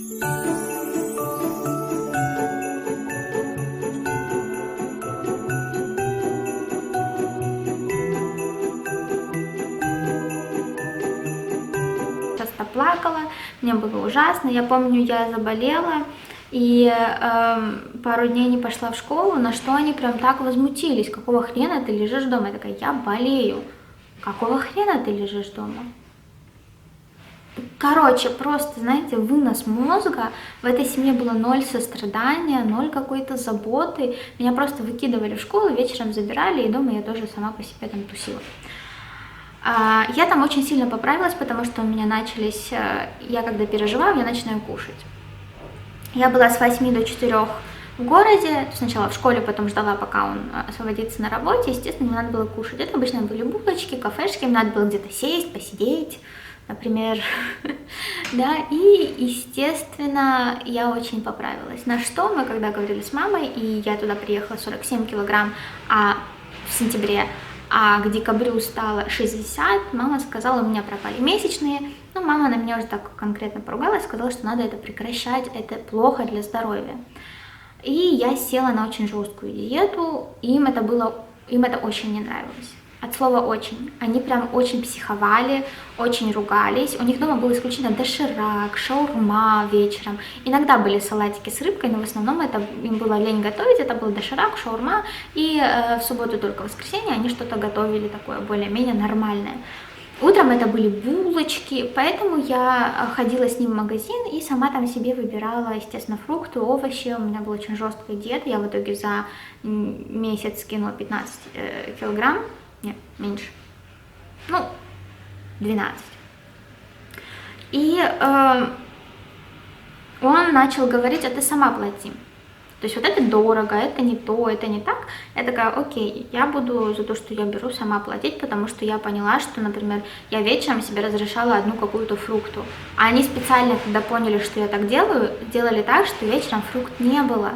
Часто плакала, мне было ужасно. Я помню, я заболела и пару дней не пошла в школу, на что они прям так возмутились. Какого хрена ты лежишь дома? Я такая, я болею. Какого хрена ты лежишь дома? Короче, просто, знаете, вынос мозга. В этой семье было ноль сострадания, ноль какой-то заботы. Меня просто выкидывали в школу, вечером забирали, и дома я тоже сама по себе там тусила. Я там очень сильно поправилась, потому что у меня начались, я когда переживаю, я начинаю кушать. Я была с 8 до 4 в городе, сначала в школе, потом ждала, пока он освободится на работе, естественно, мне надо было кушать. Это обычно были булочки, кафешки, мне надо было где-то сесть, посидеть, например, да, и, естественно, я очень поправилась. На что мы, когда говорили с мамой, и я туда приехала 47 килограмм, в сентябре, а к декабрю стало 60, мама сказала, у меня пропали месячные, но мама на меня уже так конкретно поругалась, сказала, что надо это прекращать, это плохо для здоровья. И я села на очень жесткую диету, им это очень не нравилось. От слова «очень». Они прям очень психовали, очень ругались. У них дома был исключительно доширак, шаурма вечером. Иногда были салатики с рыбкой, но в основном это им было лень готовить. Это был доширак, шаурма. И в субботу, только в воскресенье они что-то готовили такое более-менее нормальное. Утром это были булочки, поэтому я ходила с ним в магазин и сама там себе выбирала, естественно, фрукты, овощи. У меня была очень жесткая диета. Я в итоге за месяц скинула 15 килограмм. Нет, меньше. 12. И он начал говорить, а ты сама плати. То есть вот это дорого, это не то, это не так. Я такая, окей, я буду за то, что я беру, сама платить, потому что я поняла, что, например, я вечером себе разрешала одну какую-то фрукту. А они специально, когда поняли, что я так делаю, делали так, что вечером фрукт не было.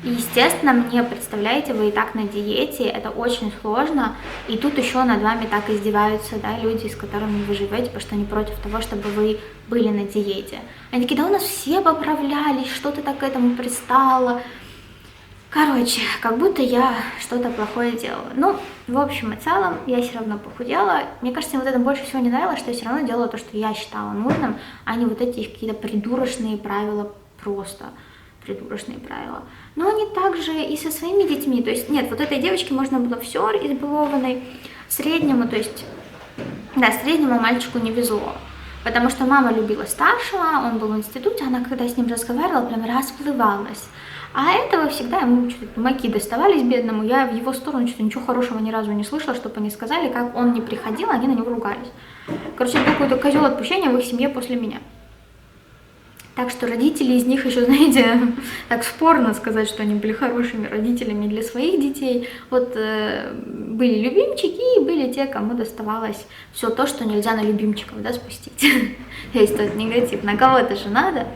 И, естественно, мне, представляете, вы и так на диете, это очень сложно, и тут еще над вами так издеваются, да, люди, с которыми вы живете, потому что они против того, чтобы вы были на диете. Они такие, да у нас все поправлялись, что ты так к этому пристала. Короче, как будто я что-то плохое делала. Ну, в общем и целом, я все равно похудела. Мне кажется, им вот это больше всего не нравилось, что я все равно делала то, что я считала нужным, а не вот эти какие-то придурочные правила просто. Придурочные правила. Но они также и со своими детьми, то есть нет, вот этой девочке можно было все избалованной, среднему, то есть, да, среднему мальчику не везло, потому что мама любила старшего, он был в институте, она когда с ним разговаривала, прям расплывалась, а этого всегда ему что-то тумаки доставались бедному, я в его сторону что-то ничего хорошего ни разу не слышала, чтобы они сказали, как он не приходил, они на него ругались. Короче, какой-то козел отпущения в их семье после меня. Так что родители из них еще, знаете, так спорно сказать, что они были хорошими родителями для своих детей. Вот были любимчики и были те, кому доставалось все то, что нельзя на любимчиков, да, спустить. Есть тот негатив, на кого-то же надо.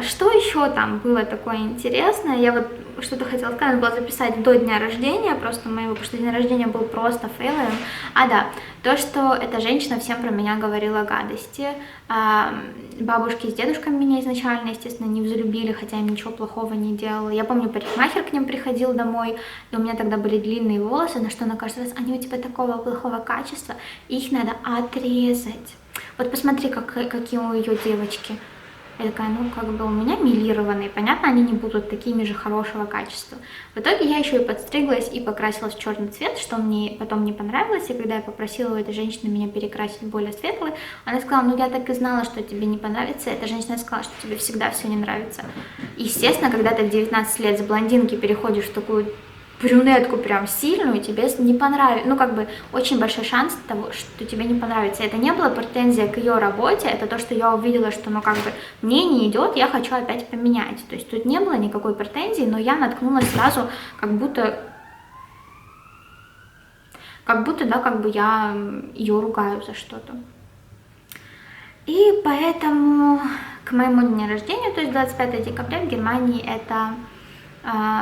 Что еще там было такое интересное? Я вот что-то хотела сказать, надо было записать до дня рождения, просто моего, потому что день рождения был просто фейлом. Да, то, что эта женщина всем про меня говорила гадости. Бабушки с дедушками меня изначально, естественно, не взлюбили, хотя им ничего плохого не делала. Я помню, парикмахер к ним приходил домой, и у меня тогда были длинные волосы, на что она каждый раз, они у тебя такого плохого качества, их надо отрезать. Вот посмотри, какие у ее девочки. Я такая, ну, как бы у меня милированные, понятно, они не будут такими же хорошего качества. В итоге я еще и подстриглась и покрасилась в черный цвет, что мне потом не понравилось, и когда я попросила у этой женщины меня перекрасить в более светлый, она сказала, ну, я так и знала, что тебе не понравится, эта женщина сказала, что тебе всегда все не нравится. Естественно, когда ты в 19 лет с блондинки переходишь в такую брюнетку прям сильную, тебе не понравится, ну, как бы, очень большой шанс того, что тебе не понравится. Это не было претензия к ее работе, это то, что я увидела, что, ну, как бы, мне не идет, я хочу опять поменять. То есть тут не было никакой претензии, но я наткнулась сразу, как будто, да, как бы я ее ругаю за что-то. И поэтому к моему дню рождения, то есть 25 декабря в Германии, это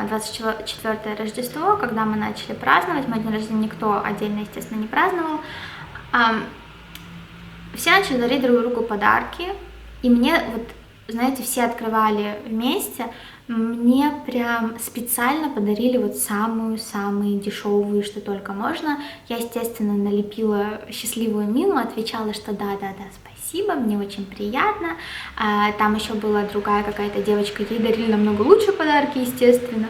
24 Рождество, когда мы начали праздновать. Мой день рождения никто отдельно, естественно, не праздновал. Все начали дарить друг другу подарки, и мне вот знаете, все открывали вместе, мне прям специально подарили вот самую-самую дешевую, что только можно. Я, естественно, налепила счастливую мину, отвечала, что да-да-да, спасибо, мне очень приятно. Там еще была другая какая-то девочка, ей дарили намного лучше подарки, естественно.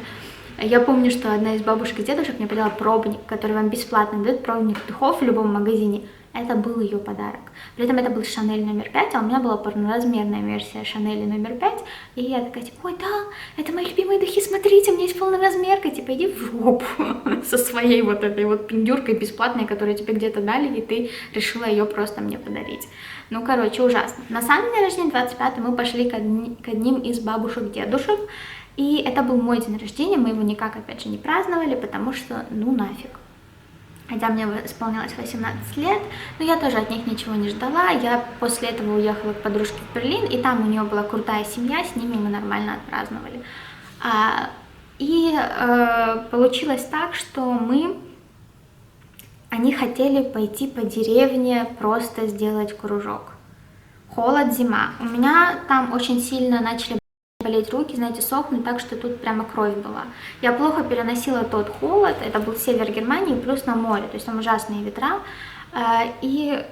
Я помню, что одна из бабушек и дедушек мне подарила пробник, который вам бесплатно дают, пробник духов в любом магазине. Это был ее подарок. При этом это был Шанель номер 5, а у меня была полноразмерная версия Шанели номер 5. И я такая, типа, ой, да, это мои любимые духи, смотрите, у меня есть полноразмерка, типа, иди в жопу со своей вот этой вот пиндюркой бесплатной, которую тебе где-то дали, и ты решила ее просто мне подарить. Ну, короче, ужасно. На самом день рождения 25 мы пошли к одним из бабушек-дедушек, и это был мой день рождения, мы его никак, опять же, не праздновали, потому что, ну, нафиг. Хотя мне исполнялось 18 лет, но я тоже от них ничего не ждала. Я после этого уехала к подружке в Берлин, и там у нее была крутая семья, с ними мы нормально отпраздновали. Получилось так, что они хотели пойти по деревне, просто сделать кружок. Холод, зима. У меня там очень сильно начали болеть руки, знаете, сохнуть, так что тут прямо кровь была. Я плохо переносила тот холод, это был север Германии, плюс на море, то есть там ужасные ветра. И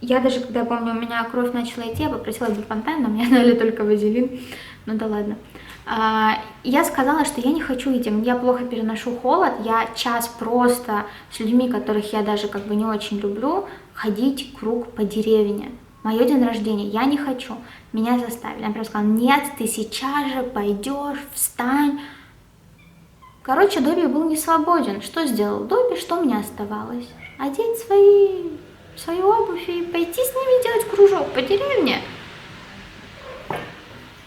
я даже, когда я помню, у меня кровь начала идти, я попросила бипантен, но мне дали только вазелин, ну да ладно. Я сказала, что я не хочу идти, я плохо переношу холод, я час просто с людьми, которых я даже как бы не очень люблю, ходить круг по деревне. Мое день рождения, я не хочу, меня заставили. Она прям сказала, нет, ты сейчас же пойдешь, встань. Короче, Добби был не свободен. Что сделал Добби, что мне оставалось? Одеть свою обувь и пойти с ними делать кружок по деревне.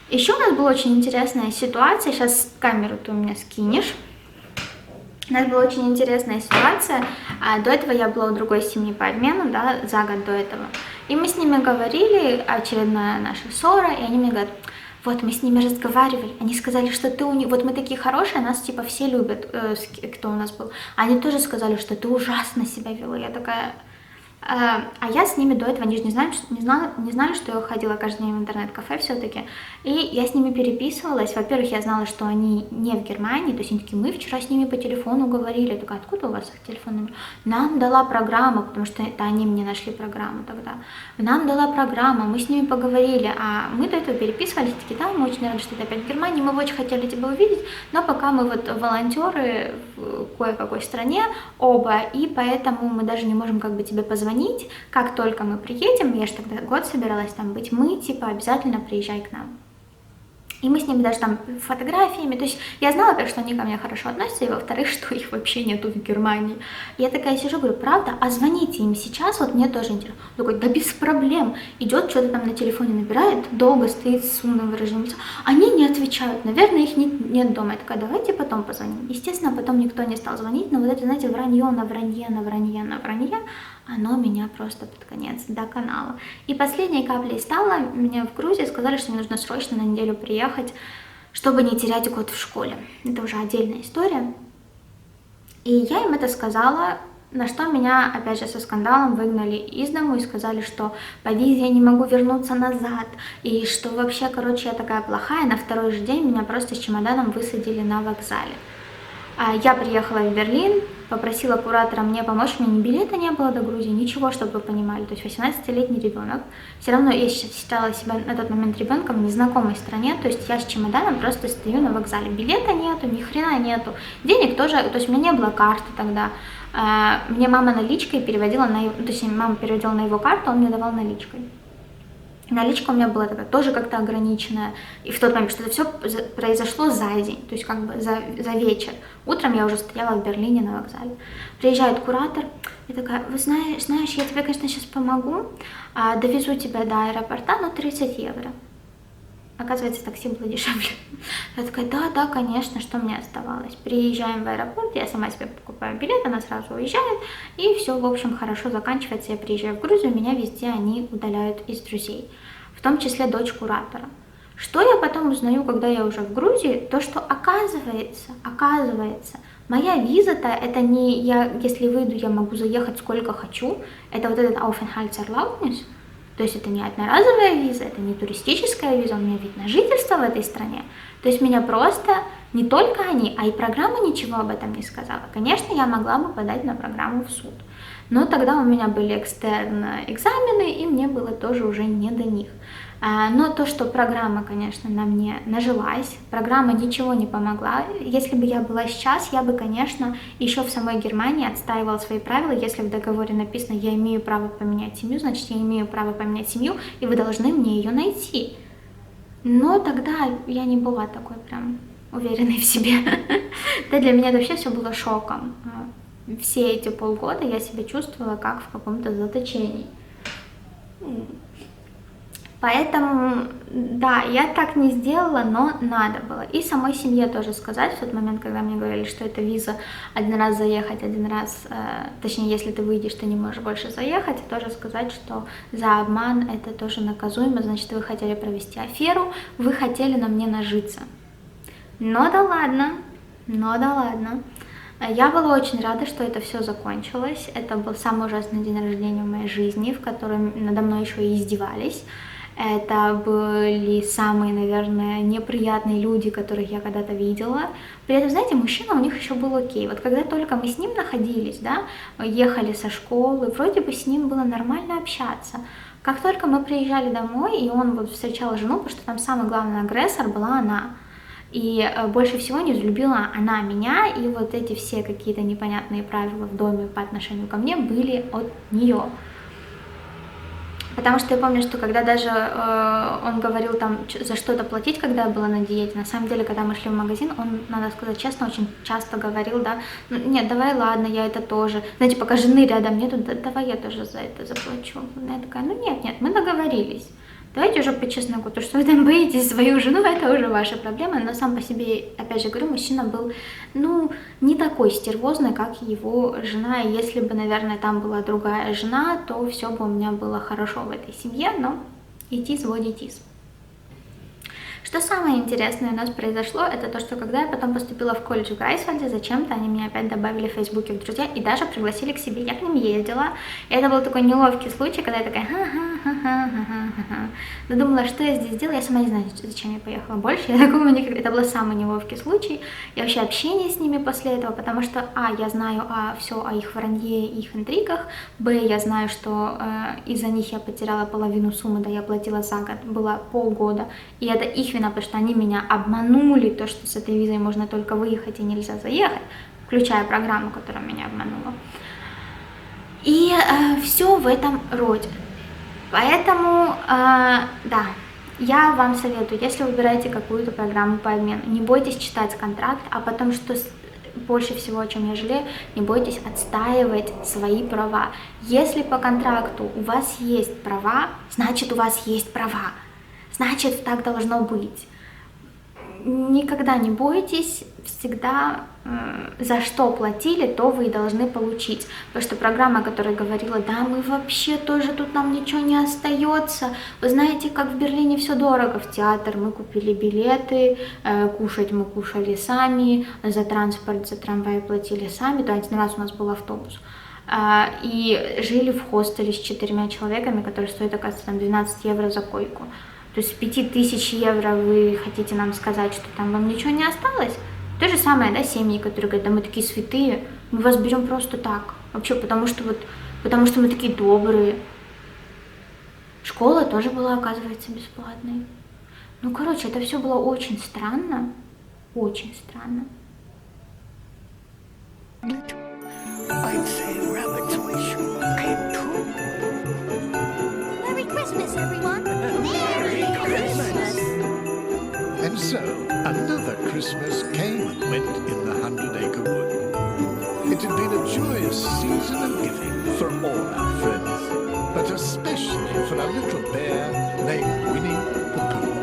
Еще у нас была очень интересная ситуация, сейчас камеру ты у меня скинешь. У нас была очень интересная ситуация, до этого я была у другой семьи по обмену, да, за год до этого. И мы с ними говорили, очередная наша ссора, и они мне говорят, вот мы с ними разговаривали, они сказали, что ты у них, вот мы такие хорошие, нас типа все любят, кто у нас был. Они тоже сказали, что ты ужасно себя вела. Я такая... А я с ними до этого, они же не знали, что я ходила каждый день в интернет-кафе все-таки. И я с ними переписывалась. Во-первых, я знала, что они не в Германии. То есть они такие, мы вчера с ними по телефону говорили. Я такая, откуда у вас их телефон номер? Нам дала программа, потому что это они мне нашли программу тогда. Нам дала программа, мы с ними поговорили. А мы до этого переписывались, такие, да, мы очень рады, что ты опять в Германии. Мы бы очень хотели тебя увидеть. Но пока мы вот волонтеры в кое-какой стране оба. И поэтому мы даже не можем как бы тебе позвонить. Как только мы приедем, я же тогда год собиралась там быть, мы типа обязательно приезжай к нам. И мы с ними даже там фотографиями, то есть я знала, во-первых, что они ко мне хорошо относятся, и во-вторых, что их вообще нету в Германии. Я такая сижу, говорю, правда, а звоните им сейчас, вот мне тоже интересно. Он такой, да без проблем. Идет, что-то там на телефоне набирает, долго стоит с умным выражением лица. Они не отвечают, наверное, их нет дома. Я такая, давайте потом позвоним. Естественно, потом никто не стал звонить, но вот это, знаете, вранье на вранье, на вранье, на вранье, оно меня просто под конец доконало. И последней каплей стало, мне в Грузии сказали, что мне нужно срочно на неделю приехать, чтобы не терять год в школе. Это уже отдельная история. И я им это сказала, на что меня, опять же, со скандалом выгнали из дому и сказали, что по визе я не могу вернуться назад, и что вообще, короче, я такая плохая. На второй же день меня просто с чемоданом высадили на вокзале. Я приехала в Берлин, попросила куратора мне помочь, у меня ни билета не было до Грузии, ничего, чтобы вы понимали, то есть 18-летний ребенок. Все равно я считала себя на тот момент ребенком в незнакомой стране, то есть я с чемоданом просто стою на вокзале, билета нету, ни хрена нету, денег тоже, то есть у меня не было карты тогда, мне мама наличкой переводила на его, то есть мама переводила на его карту, он мне давал наличкой. Наличка у меня была такая тоже как-то ограниченная, и в тот момент, что это все произошло за день, то есть как бы за вечер. Утром я уже стояла в Берлине на вокзале. Приезжает куратор, и такая, вы знаешь, я тебе, конечно, сейчас помогу, довезу тебя до аэропорта, но 30 евро. Оказывается, такси было дешевле. Я такая, да, конечно, что мне оставалось. Приезжаем в аэропорт, я сама себе покупаю билет, она сразу уезжает, и все, в общем, хорошо заканчивается. Я приезжаю в Грузию, меня везде они удаляют из друзей, в том числе дочь куратора. Что я потом узнаю, когда я уже в Грузии, то, что оказывается, моя виза-то, это не если выйду, я могу заехать сколько хочу, это вот этот Aufenthaltserlaubnis. То есть это не одноразовая виза, это не туристическая виза, у меня вид на жительство в этой стране. То есть меня просто не только они, а и программа ничего об этом не сказала. Конечно, я могла бы подать на программу в суд, но тогда у меня были экстерн экзамены, и мне было тоже уже не до них. Но то, что программа, конечно, на мне нажилась, программа ничего не помогла. Если бы я была сейчас, я бы, конечно, еще в самой Германии отстаивала свои правила. Если в договоре написано «я имею право поменять семью», значит, я имею право поменять семью, и вы должны мне ее найти. Но тогда я не была такой прям уверенной в себе. Да, для меня это вообще все было шоком. Все эти полгода я себя чувствовала как в каком-то заточении. Поэтому, да, я так не сделала, но надо было. И самой семье тоже сказать в тот момент, когда мне говорили, что это виза один раз заехать, один раз, точнее, если ты выйдешь, ты не можешь больше заехать, и тоже сказать, что за обман это тоже наказуемо, значит, вы хотели провести аферу, вы хотели на мне нажиться. Но да ладно, но да ладно. Я была очень рада, что это все закончилось. Это был самый ужасный день рождения в моей жизни, в котором надо мной еще и издевались. Это были самые, наверное, неприятные люди, которых я когда-то видела. При этом, знаете, мужчина у них еще был окей. Вот когда только мы с ним находились, да, ехали со школы, вроде бы с ним было нормально общаться. Как только мы приезжали домой, и он вот встречал жену, потому что там самый главный агрессор была она. И больше всего не взлюбила она меня, и вот эти все какие-то непонятные правила в доме по отношению ко мне были от нее. Потому что я помню, что когда даже он говорил там за что-то платить, когда я была на диете, на самом деле, когда мы шли в магазин, он, надо сказать честно, очень часто говорил, да, ну, нет, давай, ладно, я это тоже. Знаете, пока жены рядом нету, да, давай я тоже за это заплачу. Я такая, ну нет, мы договорились. Давайте уже по чесноку, то, что вы там боитесь свою жену, это уже ваша проблема, но сам по себе, опять же говорю, мужчина был, ну, не такой стервозный, как его жена, и если бы, наверное, там была другая жена, то все бы у меня было хорошо в этой семье, но идти сводитесь. Что самое интересное у нас произошло, это то, что когда я потом поступила в колледж в Грайсвальде, зачем-то они меня опять добавили в Фейсбуке в друзья и даже пригласили к себе. Я к ним ездила, и это был такой неловкий случай, когда я такая ха-ха-ха-ха-ха-ха. Но думала, что я здесь делала, я сама не знаю, зачем я поехала больше, я такого никогда... Это был самый неловкий случай, и вообще общение с ними после этого, потому что, я знаю все о их вранье и их интригах, я знаю, что из-за них я потеряла половину суммы, да, я платила за год, было полгода, и это их вина, потому что они меня обманули, то, что с этой визой можно только выехать и нельзя заехать, включая программу, которая меня обманула. И все в этом роде. Поэтому, да, я вам советую, если выбираете какую-то программу по обмену, не бойтесь читать контракт, а потом, что больше всего, о чем я жалею, не бойтесь отстаивать свои права. Если по контракту у вас есть права, значит, у вас есть права. Значит, так должно быть. Никогда не бойтесь, всегда за что платили, то вы и должны получить. Потому что программа, которая говорила, да, мы вообще тоже, тут нам ничего не остается. Вы знаете, как в Берлине все дорого. В театр мы купили билеты, кушать мы кушали сами, за транспорт, за трамвай платили сами. То один раз у нас был автобус. И жили в хостеле с 4 человеками, который стоит, оказывается, там 12 евро за койку. То есть 5000 евро вы хотите нам сказать, что там вам ничего не осталось? То же самое, да, семьи, которые говорят, да мы такие святые, мы вас берем просто так. Вообще, потому что мы такие добрые. Школа тоже была, оказывается, бесплатной. Ну, короче, это все было очень странно. Очень странно. I'd say rabbit's wish came true. Merry Christmas, everyone! Merry Christmas! And so, another Christmas came and went in the 100-acre wood. It had been a joyous season of giving for all our friends, but especially for a little bear named Winnie the Pooh.